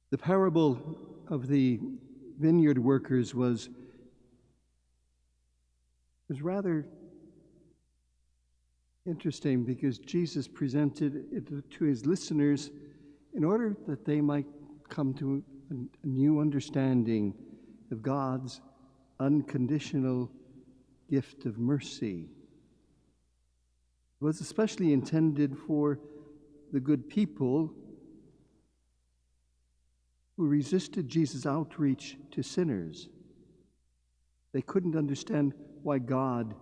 The parable of the vineyard workers was rather interesting because Jesus presented it to his listeners in order that they might come to a new understanding of God's unconditional gift of mercy. It was especially intended for the good people who resisted Jesus' outreach to sinners. They couldn't understand why God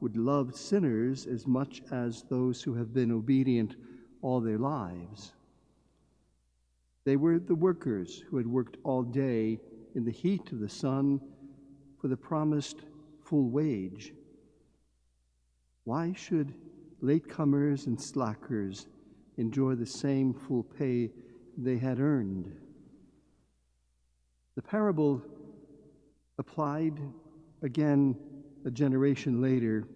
would love sinners as much as those who have been obedient all their lives. They were the workers who had worked all day in the heat of the sun for the promised full wage. Why should latecomers and slackers enjoy the same full pay they had earned? The parable applied again a generation later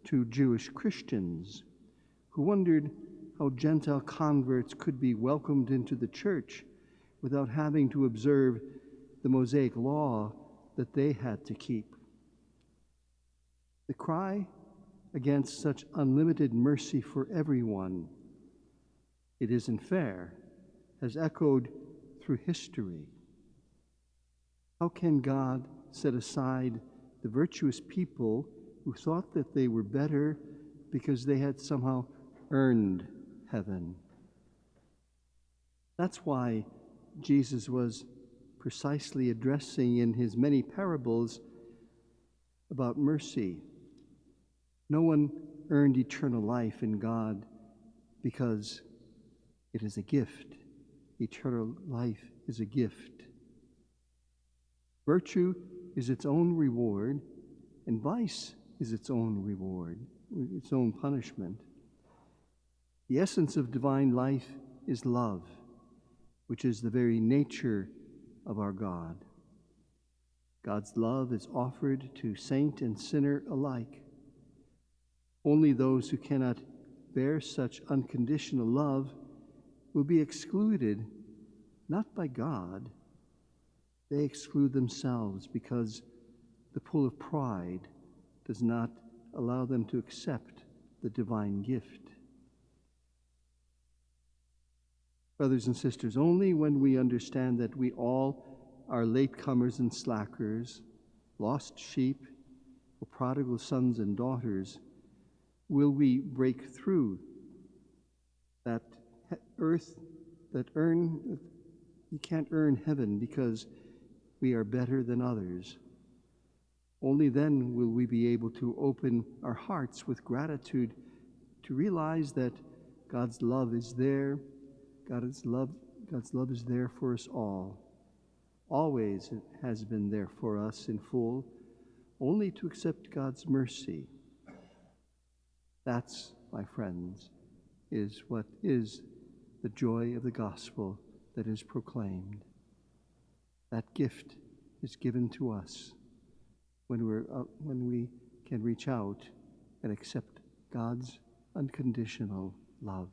to Jewish Christians who wondered how Gentile converts could be welcomed into the church without having to observe the Mosaic law that they had to keep. The cry against such unlimited mercy for everyone, "It isn't fair," has echoed through history. How can God set aside the virtuous people who thought that they were better because they had somehow earned heaven? That's why Jesus was precisely addressing in his many parables about mercy. No one earned eternal life in God because it is a gift. Eternal life is a gift. Virtue is its own reward, and vice is its own reward, its own punishment. The essence of divine life is love, which is the very nature of our God. God's love is offered to saint and sinner alike. Only those who cannot bear such unconditional love will be excluded, not by God. They exclude themselves because the pull of pride does not allow them to accept the divine gift. Brothers and sisters, only when we understand that we all are latecomers and slackers, lost sheep, or prodigal sons and daughters, will we break through that you can't earn heaven because we are better than others. Only then will we be able to open our hearts with gratitude to realize that God's love is there. God's love is there for us all. Always it has been there for us in full, only to accept God's mercy. That's, my friends, is what is the joy of the gospel that is proclaimed. That gift is given to us when we can reach out and accept God's unconditional love.